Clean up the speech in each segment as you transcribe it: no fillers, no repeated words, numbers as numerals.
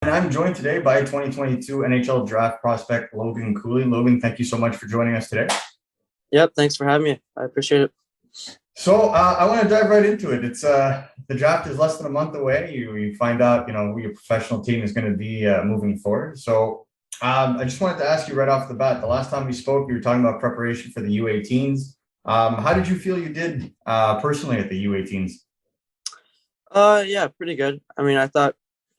And I'm joined today by 2022 NHL Draft prospect Logan Cooley. Logan, thank you so much for joining us today. Yep, thanks for having me. I appreciate it. I want to dive right into it. It's the draft is less than a month away. You find out who your professional team is going to be moving forward. I just wanted to ask you right off the bat. The last time we spoke, you were talking about preparation for the U18s. How did you feel you did personally at the U18s? Yeah, pretty good. I mean, I thought,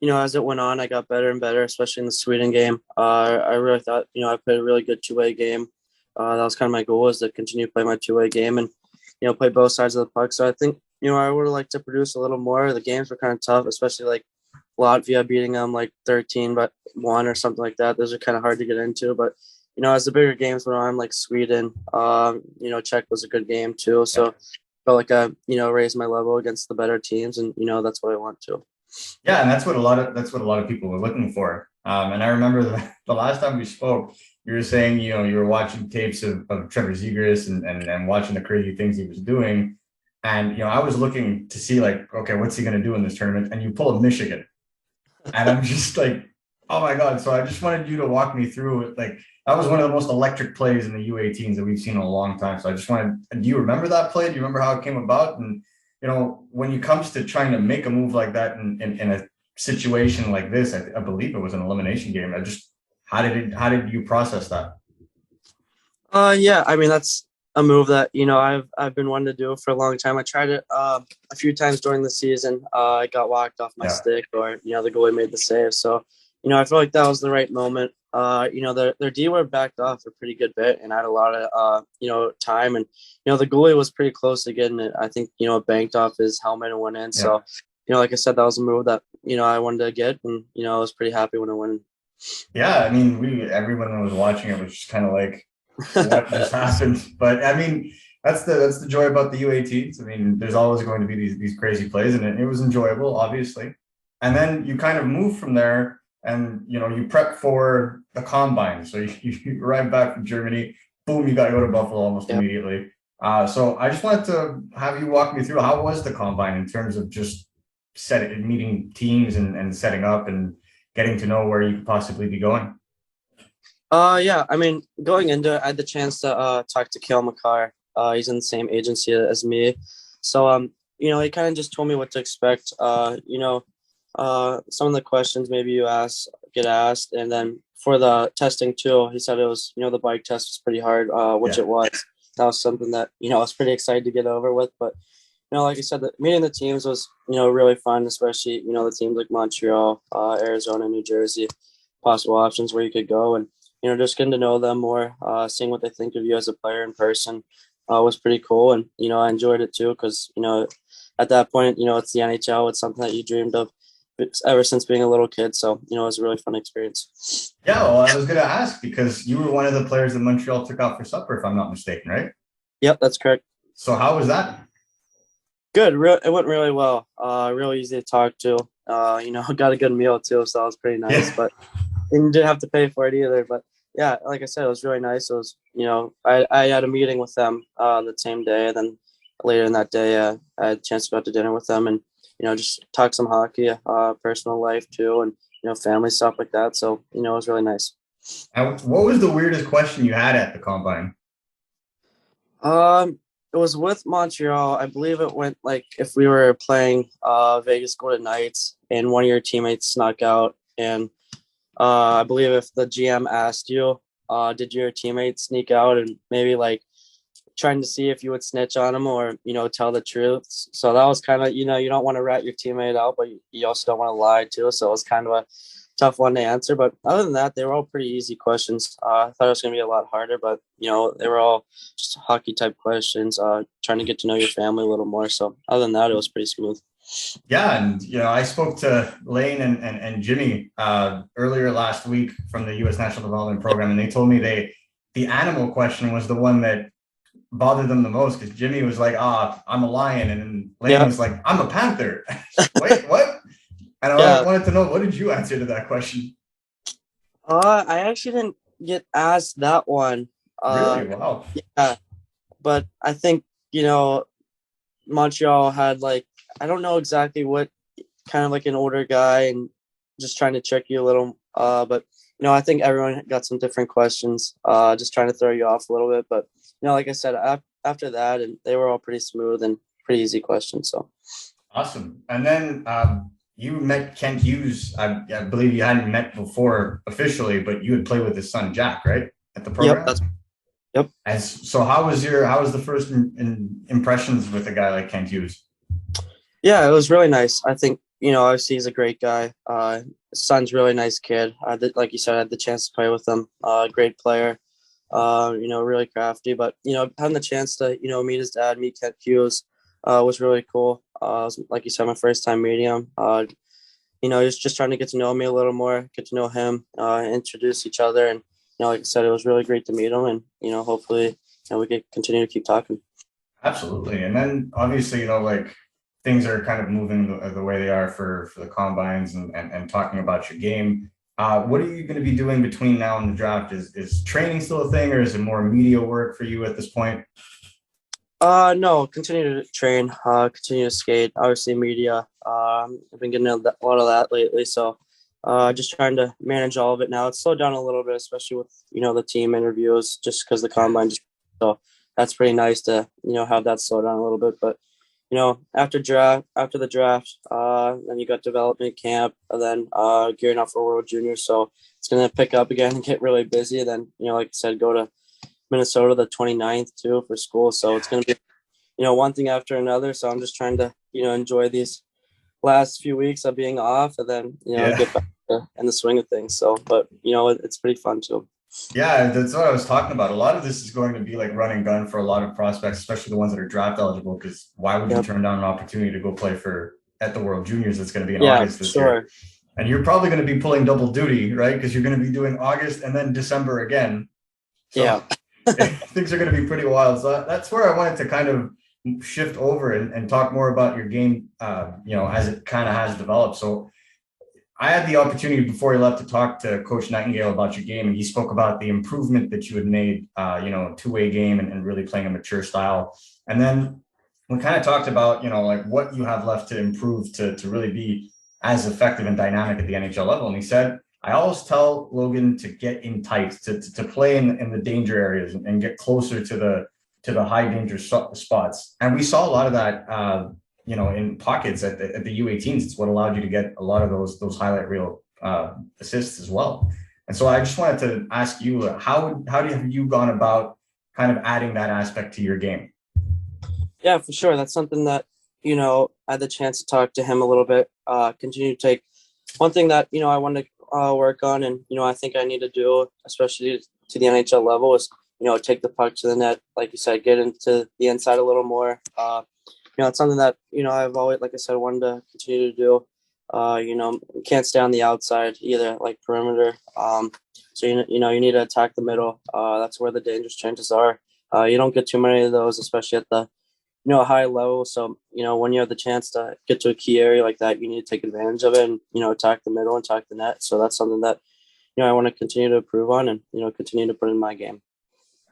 as it went on, I got better and better, especially in the Sweden game. I really thought, I played a really good two-way game. That was kind of my goal, was to continue to play my two-way game and, play both sides of the puck. So I think, I would have liked to produce a little more. The games were kind of tough, especially like Latvia beating them like 13 but 1 or something like that. Those are kind of hard to get into. But, as the bigger games went on, like Sweden, Czech was a good game too. So felt like I, raised my level against the better teams, and that's what I want to. Yeah, and that's what a lot of people were looking for. And I remember the last time we spoke, you were saying you were watching tapes of Trevor Zegras and watching the crazy things he was doing, and I was looking to see like, okay, what's he going to do in this tournament? And you pull a Michigan, and I'm just like, oh my god! So I just wanted you to walk me through it. Like that was one of the most electric plays in the U18s that we've seen in a long time. So I just wanted. Do you remember that play? Do you remember how it came about? And when it comes to trying to make a move like that in a situation like this, I believe it was an elimination game. How did you process that? Yeah, I mean that's a move that I've been wanting to do for a long time. I tried it a few times during the season. I got walked off my Yeah. stick, or the goalie made the save. So I feel like that was the right moment. Their D were backed off a pretty good bit, and I had a lot of time, and the goalie was pretty close to getting it. I think it banked off his helmet and went in. Yeah. So like I said, that was a move that I wanted to get, and I was pretty happy when it went in. Yeah, I mean, everyone that was watching it was just kind of like, what just happened? But I mean, that's the joy about the U18s. I mean, there's always going to be these crazy plays, and it was enjoyable, obviously. And then you kind of move from there, and you prep for the combine. So you arrive back from Germany, boom, you got to go to Buffalo almost Yeah. immediately. So I just wanted to have you walk me through how was the combine in terms of just meeting teams and setting up and getting to know where you could possibly be going. Yeah, I mean, going into it, I had the chance to talk to Kale McCarr. He's in the same agency as me. So, he kind of just told me what to expect. Some of the questions maybe get asked. And then for the testing too, he said it was, the bike test was pretty hard, which Yeah. it was. That was something that, I was pretty excited to get over with. But, like I said, meeting the teams was, really fun, especially, the teams like Montreal, Arizona, New Jersey, possible options where you could go. And, just getting to know them more, seeing what they think of you as a player in person was pretty cool. And, I enjoyed it too because, at that point, it's the NHL. It's something that you dreamed of ever since being a little kid. So, it was a really fun experience. Yeah, well, I was going to ask because you were one of the players that Montreal took out for supper, if I'm not mistaken, right? Yep, that's correct. So how was that? Good. It went really well. Real easy to talk to. Got a good meal too, so that was pretty nice. Yeah. But and didn't have to pay for it either. But yeah, like I said, it was really nice. It was, I had a meeting with them the same day. And then later in that day, I had a chance to go out to dinner with them and, just talk some hockey, personal life too, and, family stuff like that. So, it was really nice. And what was the weirdest question you had at the combine? It was with Montreal. I believe it went like if we were playing Vegas Golden Knights and one of your teammates snuck out, and I believe if the GM asked you, did your teammate sneak out, and maybe like trying to see if you would snitch on him or, tell the truth. So that was kind of, you don't want to rat your teammate out, but you also don't want to lie too. So it was kind of a tough one to answer. But other than that, they were all pretty easy questions. I thought it was going to be a lot harder, but, they were all just hockey type questions, trying to get to know your family a little more. So other than that, it was pretty smooth. Yeah, and I spoke to Lane and Jimmy earlier last week from the U.S. National Development Program, and they told me the animal question was the one that bothered them the most because Jimmy was like, I'm a lion, and then Lane Yeah. was like, I'm a panther. Wait, what? And I Yeah. wanted to know, what did you answer to that question? I actually didn't get asked that one. Really? Wow. Yeah, but I think, Montreal had like, I don't know exactly what kind of like an older guy, and just trying to trick you a little. But I think everyone got some different questions, just trying to throw you off a little bit. But like I said, after that, and they were all pretty smooth and pretty easy questions. So Awesome. And then you met Ken Hughes. I believe you hadn't met before officially, but you had played with his son Jack, right, at the program. Yep. So how was the first impressions with a guy like Ken Hughes? Yeah, it was really nice. I think obviously he's a great guy. His son's a really nice kid. Like you said, I had the chance to play with him. Great player. Really crafty. But having the chance to meet his dad, meet Ken Hughes, was really cool. Like you said, my first time meeting him. Just trying to get to know me a little more, get to know him, introduce each other, and like I said, it was really great to meet him, and hopefully, we can continue to keep talking. Absolutely. And then obviously, like things are kind of moving the way they are for the combines and talking about your game. What are you going to be doing between now and the draft? Is training still a thing, or is it more media work for you at this point? No, continue to train, continue to skate. Obviously, media. I've been getting a lot of that lately, so just trying to manage all of it now. It's slowed down a little bit, especially with the team interviews, just because the combine. So that's pretty nice to have that slow down a little bit. But after the draft, then you got development camp, and then gearing up for World Juniors. So it's gonna pick up again and get really busy. Then like I said, go to Minnesota the 29th too for school. So it's gonna be one thing after another. So I'm just trying to enjoy these last few weeks of being off, and then get back in the swing of things. So, but it's pretty fun too. Yeah, that's what I was talking about. A lot of this is going to be like run and gun for a lot of prospects, especially the ones that are draft eligible. Because why would you turn down an opportunity to go play at the World Juniors? That's going to be in August this year, and you're probably going to be pulling double duty, right? Because you're going to be doing August and then December again. So things are going to be pretty wild. So that's where I wanted to kind of shift over and talk more about your game, as it kind of has developed. So I had the opportunity before he left to talk to Coach Nightingale about your game, and he spoke about the improvement that you had made, two-way game and really playing a mature style. And then we kind of talked about, like what you have left to improve to really be as effective and dynamic at the NHL level. And he said, I always tell Logan to get in tight, to play in the danger areas and get closer to the high danger spots. And we saw a lot of that, in pockets at the U18s. It's what allowed you to get a lot of those highlight reel assists as well. And so I just wanted to ask you, how have you gone about kind of adding that aspect to your game? Yeah, for sure. That's something that, I had the chance to talk to him a little bit, continue to take one thing that, I want to work on. And, I think I need to do, especially to the NHL level, is, take the puck to the net. Like you said, get into the inside a little more. It's something that, I've always, like I said, wanted to continue to do. You can't stay on the outside either, like perimeter. So, you need to attack the middle. That's where the dangerous chances are. You don't get too many of those, especially at the, high level. So, when you have the chance to get to a key area like that, you need to take advantage of it and, attack the middle and attack the net. So that's something that, I want to continue to improve on and, continue to put in my game.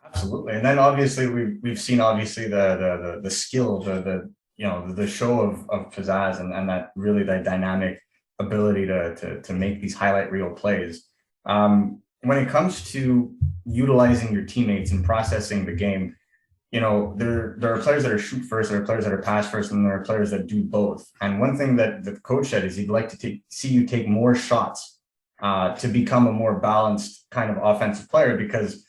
Absolutely. And then obviously we've seen obviously the skill, the show of pizzazz and that really that dynamic ability to make these highlight reel plays. When it comes to utilizing your teammates and processing the game, there are players that are shoot first, there are players that are pass first, and there are players that do both. And one thing that the coach said is he'd like to see you take more shots to become a more balanced kind of offensive player, because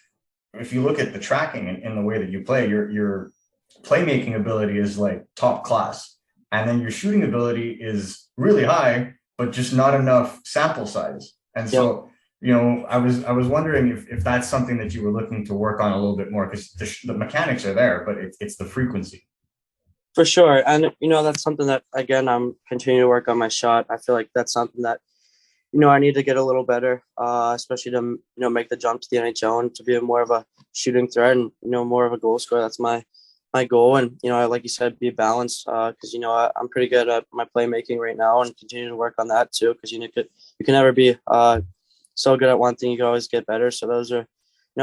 if you look at the tracking in the way that you play, your playmaking ability is like top class. And then your shooting ability is really high, but just not enough sample size. And so, I was wondering if that's something that you were looking to work on a little bit more, because the mechanics are there, but it's the frequency. For sure. And, that's something that, again, I'm continuing to work on my shot. I feel like that's something that, I need to get a little better, especially to, make the jump to the NHL and to be more of a shooting threat and, more of a goal scorer. That's my goal. And, like you said, be balanced, because, I'm pretty good at my playmaking right now and continue to work on that too, because, you can never be so good at one thing. You can always get better. So those are,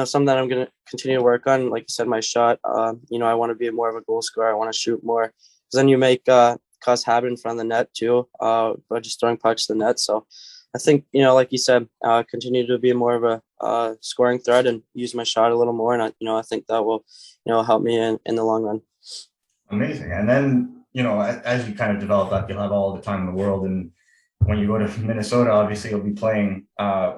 something that I'm going to continue to work on. Like you said, my shot, I want to be more of a goal scorer. I want to shoot more, because then you make cause habit in front of the net too, by just throwing pucks to the net. So I think, like you said, continue to be more of a scoring threat and use my shot a little more. And I think that will, help me in the long run. Amazing. And then, as you kind of develop that, you'll have all the time in the world. And when you go to Minnesota, obviously you'll be playing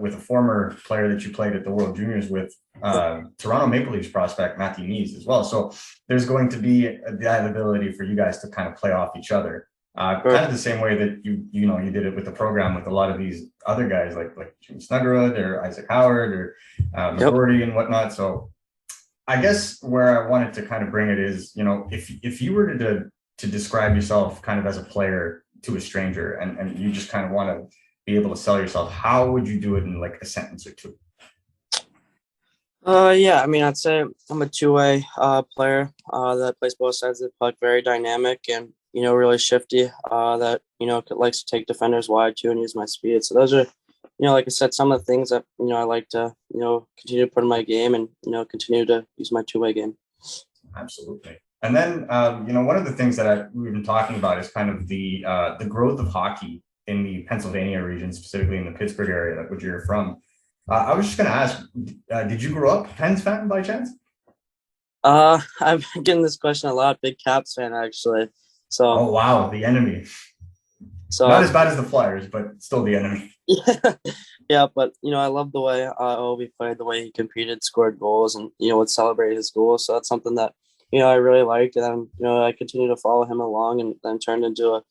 with a former player that you played at the World Juniors with, Toronto Maple Leafs prospect Matthew Neese as well. So there's going to be that ability for you guys to kind of play off each other. Kind of the same way that you did it with the program with a lot of these other guys like Jimmy Snuggerud or Isaac Howard or McGroarty and whatnot. So I guess where I wanted to kind of bring it is, if you were to describe yourself kind of as a player to a stranger and you just kind of want to be able to sell yourself, how would you do it in like a sentence or two? Yeah, I mean, I'd say I'm a two-way player that plays both sides of the puck, very dynamic and, really shifty, that, likes to take defenders wide too and use my speed. So those are, like I said, some of the things that, I like to, continue to put in my game and, continue to use my two-way game. Absolutely. And then, one of the things that we've been talking about is kind of the growth of hockey in the Pennsylvania region, specifically in the Pittsburgh area, which you're from. I was just going to ask, did you grow up a Pens fan by chance? I've been getting this question a lot. Big Caps fan, actually. So. Oh wow, the enemy. So not as bad as the Flyers, but still the enemy. Yeah, yeah, but I love the way Ovi played, the way he competed, scored goals, and would celebrate his goals. So that's something that I really liked, and I continue to follow him along, and then turned into a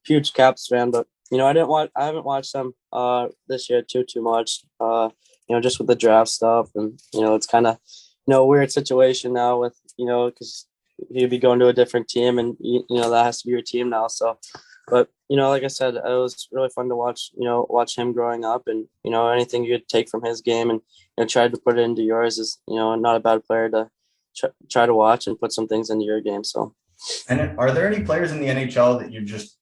huge Caps fan. But I haven't watched them this year too much. Just with the draft stuff, and it's kind of a weird situation now with because you'd be going to a different team, and that has to be your team now. So, but like I said, it was really fun to watch him growing up, and anything you could take from his game and try to put it into yours is not a bad player to try to watch and put some things into your game. So. And are there any players in the NHL that you just,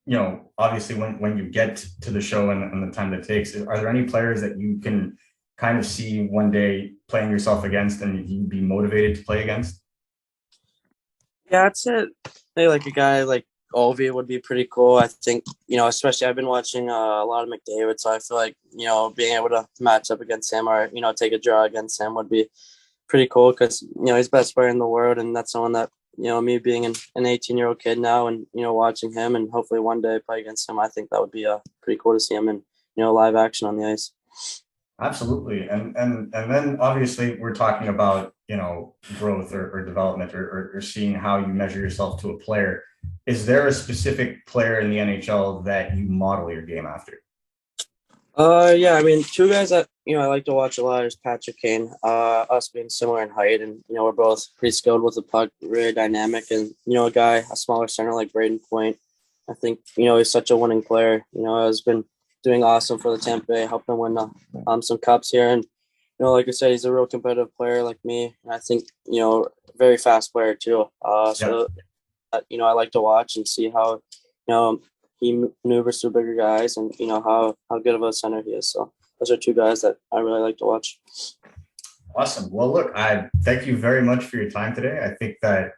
obviously when you get to the show and the time that it takes, are there any players that you can kind of see one day playing yourself against and you'd be motivated to play against? Yeah, that's it. Maybe like a guy like Ovi would be pretty cool. I think, especially I've been watching a lot of McDavid, so I feel like, being able to match up against him or, take a draw against him would be pretty cool because, he's the best player in the world, and that's someone that, me being an 18-year-old kid now and, watching him and hopefully one day play against him, I think that would be pretty cool to see him in, live action on the ice. Absolutely. And then obviously we're talking about, growth or development or seeing how you measure yourself to a player. Is there a specific player in the NHL that you model your game after? Yeah, I mean, two guys that, I like to watch a lot is Patrick Kane, us being similar in height, and, we're both pretty skilled with the puck, really dynamic, and, a smaller center like Braden Point. I think, he's such a winning player, has been doing awesome for the Tampa Bay, helped them win some cups here. And, like I said, he's a real competitive player like me. And I think, very fast player too. So, I like to watch and see how, he maneuvers through bigger guys and, how good of a center he is. So those are two guys that I really like to watch. Awesome. Well, look, I thank you very much for your time today. I think that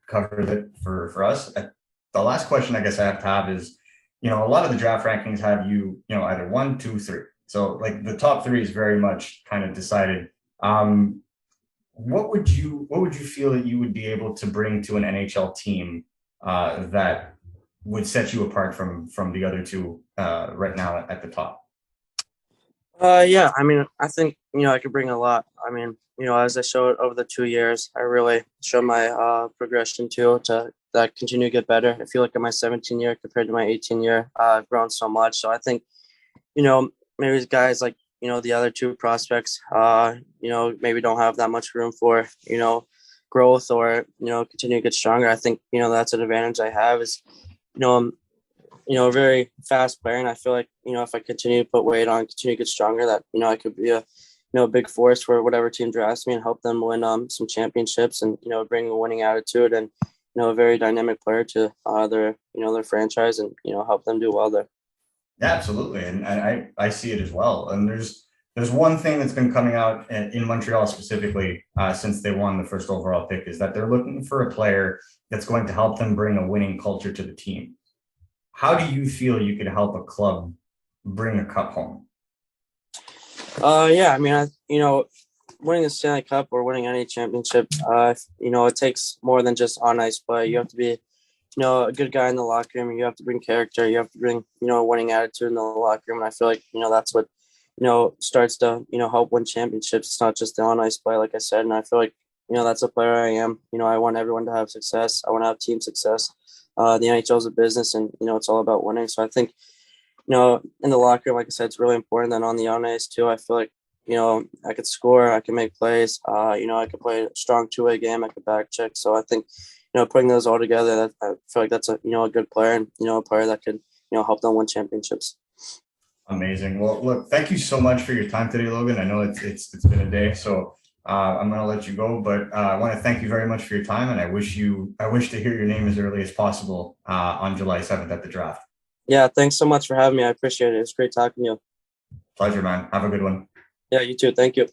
covered it for us. The last question I guess I have to have is, a lot of the draft rankings have you, either 1, 2, 3. So like the top 3 is very much kind of decided. What would you feel that you would be able to bring to an NHL team that would set you apart from the other two right now at the top? Yeah, I mean, I think, I could bring a lot. I mean, as I showed over the 2 years, I really showed my progression too to that continue to get better. I feel like in my 17 year compared to my 18 year, I've grown so much. So I think, maybe guys like, the other two prospects, maybe don't have that much room for, growth or, continue to get stronger. I think, that's an advantage I have is, I'm, a very fast player. And I feel like, if I continue to put weight on, continue to get stronger, that, I could be a big force for whatever team drafts me and help them win some championships and, bring a winning attitude and, a very dynamic player to their franchise and, help them do well there. Yeah, absolutely. And I see it as well. And there's one thing that's been coming out in Montreal specifically since they won the first overall pick is that they're looking for a player that's going to help them bring a winning culture to the team. How do you feel you could help a club bring a cup home? Yeah, I mean, winning the Stanley Cup or winning any championship, it takes more than just on ice play. You have to be, a good guy in the locker room. You have to bring character. You have to bring, a winning attitude in the locker room. And I feel like, that's what, starts to, help win championships. It's not just the on ice play, like I said. And I feel like, that's a player I am. I want everyone to have success. I want to have team success. The NHL is a business, and, it's all about winning. So I think, in the locker room, like I said, it's really important. Then on the on ice too, I feel like, I could score, I can make plays. I could play a strong two-way game, I could back check. So I think, putting those all together, I feel like that's a good player, and a player that could help them win championships. Amazing. Well, look, thank you so much for your time today, Logan. I know it's been a day, so I'm going to let you go, but I want to thank you very much for your time, and I wish to hear your name as early as possible on July 7th at the draft. Yeah, thanks so much for having me. I appreciate it. It's great talking to you. Pleasure, man. Have a good one. Yeah, you too. Thank you.